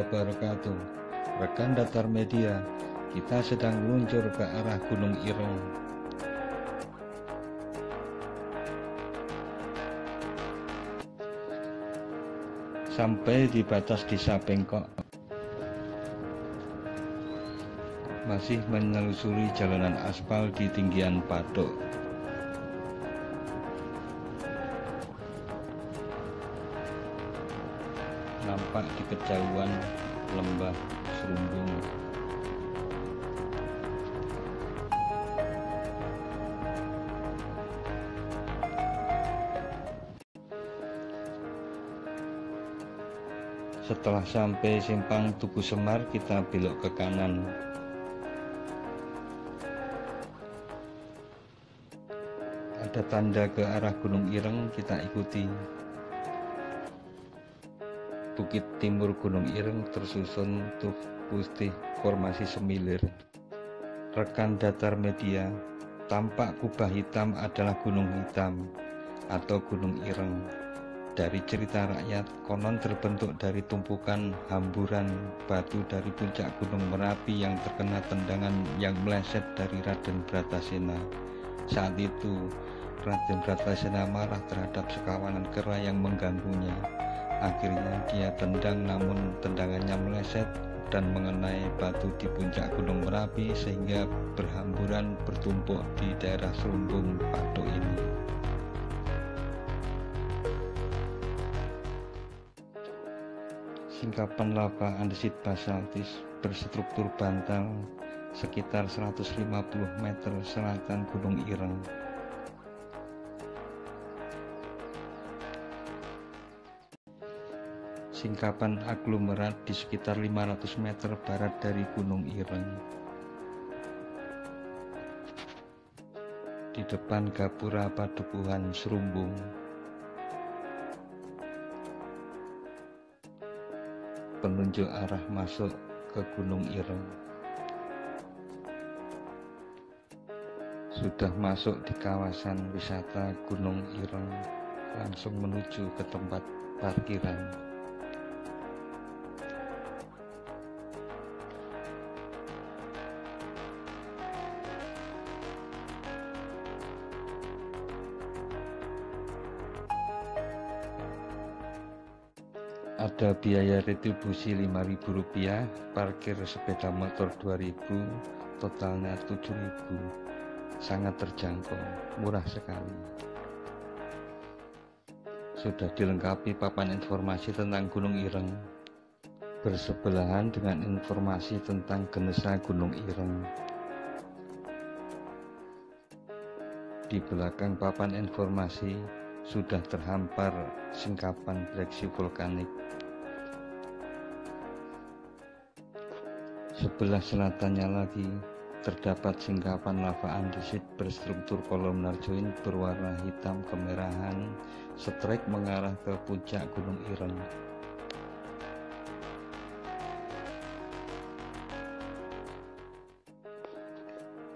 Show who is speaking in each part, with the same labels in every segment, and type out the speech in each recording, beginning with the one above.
Speaker 1: wabarakatuh. Rekan Datar Media, kita sedang meluncur ke arah Gunung Ireng. Sampai di batas Desa Bengkok, masih menelusuri jalanan aspal di tinggian Patok. Nampak di kejauhan lembah Serumbung. Setelah sampai simpang Tugu Semar, kita belok ke kanan. Ada tanda ke arah Gunung Ireng, kita ikuti. Bukit timur Gunung Ireng tersusun putih formasi semilir. Rekan Datar Media, tampak kubah hitam adalah Gunung Hitam atau Gunung Ireng. Dari cerita rakyat, konon terbentuk dari tumpukan hamburan batu dari puncak Gunung Merapi yang terkena tendangan yang meleset dari Raden Bratasena. Saat itu, Raden Bratasena marah terhadap sekawanan kera yang mengganggunya. Akhirnya dia tendang, namun tendangannya meleset dan mengenai batu di puncak Gunung Merapi sehingga berhamburan bertumpuk di daerah Serumbung Patok ini. Singkapan lava andesit basaltis berstruktur bantal sekitar 150 meter selatan Gunung Ireng. Singkapan aglomerat di sekitar 500 meter barat dari Gunung Ireng. Di depan Gapura Padukuhan Serumbung. Penunjuk arah masuk ke Gunung Ireng. Sudah masuk di kawasan wisata Gunung Ireng, langsung menuju ke tempat parkiran. Ada biaya retribusi Rp5.000, parkir sepeda motor Rp2.000, totalnya Rp7.000. Sangat terjangkau, murah sekali. Sudah dilengkapi papan informasi tentang Gunung Ireng, bersebelahan dengan informasi tentang Genesa Gunung Ireng. Di belakang papan informasi sudah terhampar singkapan breksi vulkanik. Sebelah selatannya lagi terdapat singkapan lava andesit berstruktur kolomnar join berwarna hitam kemerahan, setrek mengarah ke puncak Gunung Ireng.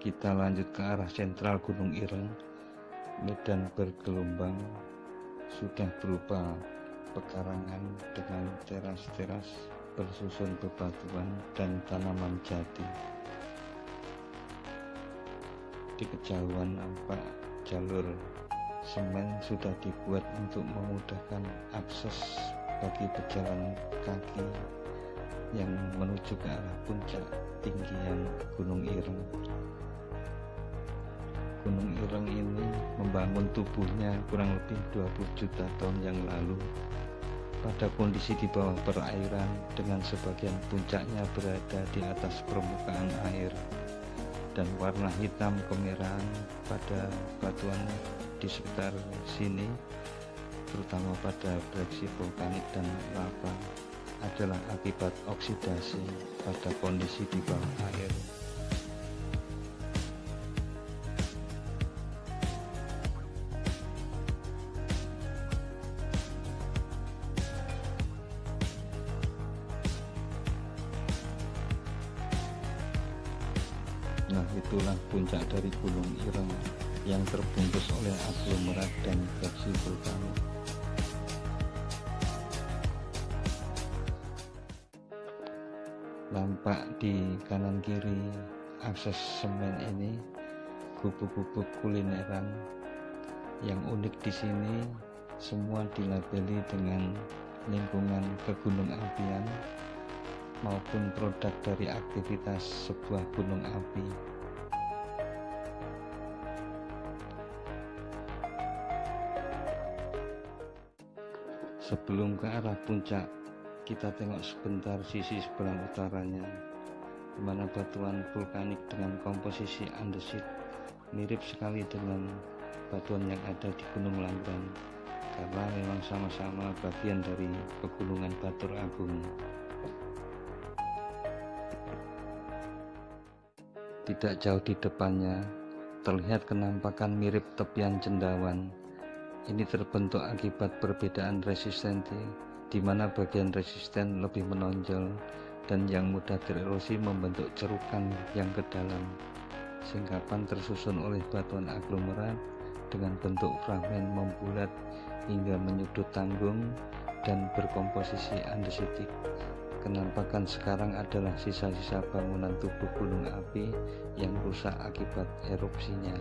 Speaker 1: Kita lanjut ke arah sentral Gunung Ireng. Medan bergelombang, sudah berupa pekarangan dengan teras-teras bersusun bebatuan dan tanaman jati. Di kejauhan nampak jalur semen sudah dibuat untuk memudahkan akses bagi pejalan kaki yang menuju ke arah puncak tinggian Gunung Ireng. Gunung Ireng ini membangun tubuhnya kurang lebih 20 juta tahun yang lalu pada kondisi di bawah perairan, dengan sebagian puncaknya berada di atas permukaan air, dan warna hitam kemerahan pada batuan di sekitar sini, terutama pada breksi vulkanik dan lava, adalah akibat oksidasi pada kondisi di bawah air. Nah, itulah puncak dari Gunung Ireng yang terbungkus oleh aglomerat dan breksi vulkanik. Nampak di kanan kiri akses semen ini gubuk-gubuk kulineran. Yang unik di sini semua dilabeli dengan lingkungan kegunung apian maupun produk dari aktivitas sebuah gunung api. Sebelum ke arah puncak, kita tengok sebentar sisi sebelah utaranya, di mana batuan vulkanik dengan komposisi andesit mirip sekali dengan batuan yang ada di Gunung Langgeran, karena memang sama-sama bagian dari pegunungan Batur Agung. Tidak jauh di depannya terlihat kenampakan mirip tepian cendawan. Ini terbentuk akibat perbedaan resistensi, di mana bagian resisten lebih menonjol dan yang mudah tererosi membentuk cerukan yang ke dalam. Singkapan tersusun oleh batuan aglomerat dengan bentuk fragmen membulat hingga menyudut tanggung dan berkomposisi andesitik. Kenampakan sekarang adalah sisa-sisa bangunan tubuh gunung api yang rusak akibat erupsinya.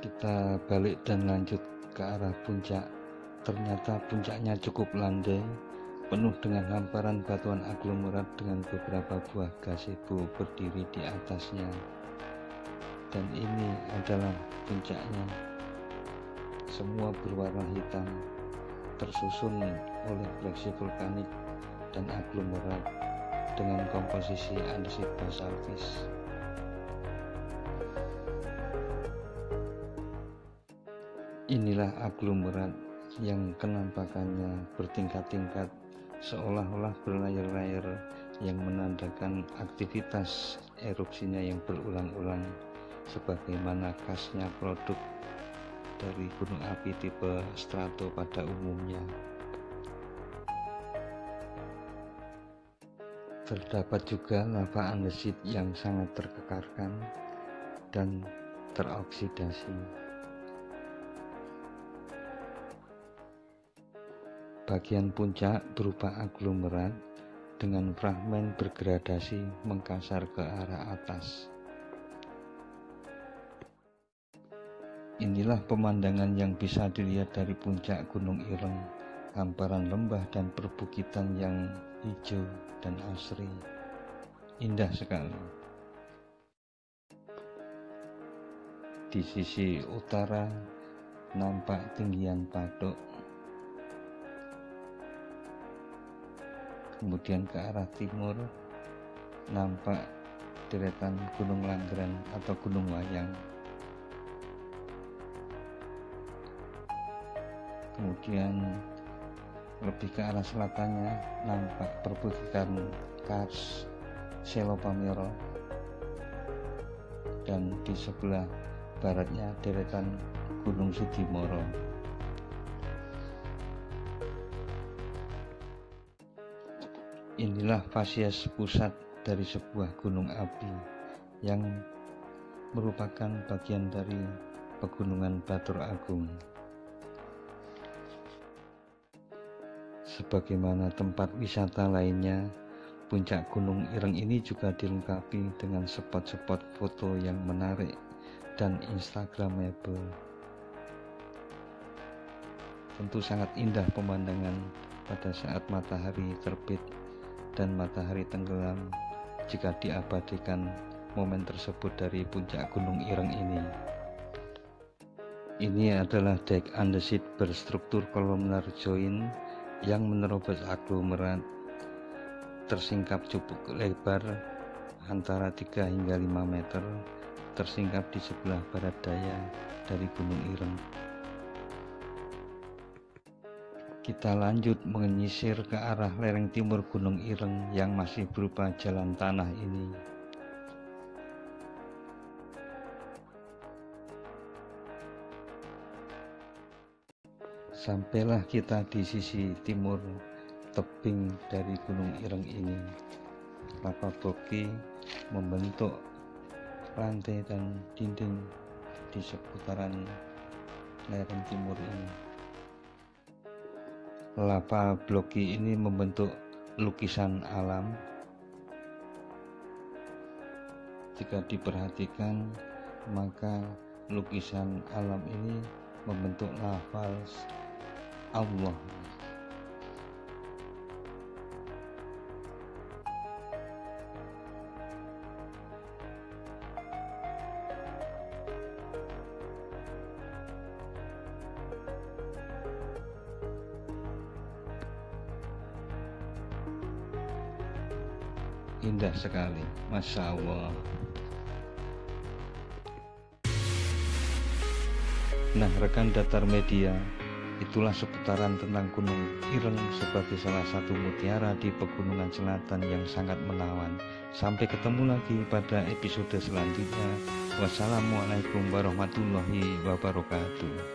Speaker 1: Kita balik dan lanjut ke arah puncak. Ternyata puncaknya cukup landai, penuh dengan hamparan batuan aglomerat dengan beberapa buah gazebo berdiri di atasnya. Dan ini adalah puncaknya. Semua berwarna hitam, tersusun oleh flexi vulkanik dan aglomerat dengan komposisi andesit basaltis. Inilah aglomerat yang kenampakannya bertingkat-tingkat, seolah-olah berlayar-layar, yang menandakan aktivitas erupsinya yang berulang-ulang, sebagaimana khasnya produk dari gunung api tipe strato pada umumnya. Terdapat juga lava andesit yang sangat terkekarkan dan teroksidasi. Bagian puncak berupa aglomerat dengan fragmen bergradasi mengkasar ke arah atas. Inilah pemandangan yang bisa dilihat dari puncak Gunung Ireng, hamparan lembah dan perbukitan yang hijau dan asri. Indah sekali. Di sisi utara nampak tinggian Patok. Kemudian ke arah timur nampak deretan Gunung Langgeran atau Gunung Wayang. Kemudian lebih ke arah selatannya nampak perbukitan Kars Selopamero, dan di sebelah baratnya deretan Gunung Sudimoro. Inilah fasies pusat dari sebuah gunung api yang merupakan bagian dari pegunungan Batur Agung. Sebagaimana tempat wisata lainnya, puncak Gunung Ireng ini juga dilengkapi dengan spot-spot foto yang menarik dan instagramable. Tentu sangat indah pemandangan pada saat matahari terbit dan matahari tenggelam jika diabadikan momen tersebut dari puncak Gunung Ireng ini. Ini adalah dek andesit berstruktur kolomnar join yang menerobos aglomerat, tersingkap cukup lebar antara 3 hingga 5 meter, tersingkap di sebelah barat daya dari Gunung Ireng. Kita lanjut menyisir ke arah lereng timur Gunung Ireng yang masih berupa jalan tanah ini. Sampailah kita di sisi timur tebing dari Gunung Ireng ini. Lava boki membentuk lantai dan dinding di seputaran lereng timur ini. Lava bloki ini membentuk lukisan alam. Jika diperhatikan, maka lukisan alam ini membentuk lafaz Allah. Indah sekali, Masya Allah. Nah, rekan datar media, itulah seputaran tentang Gunung Ireng sebagai salah satu mutiara di pegunungan selatan yang sangat menawan. Sampai ketemu lagi pada episode selanjutnya. Wassalamualaikum warahmatullahi wabarakatuh.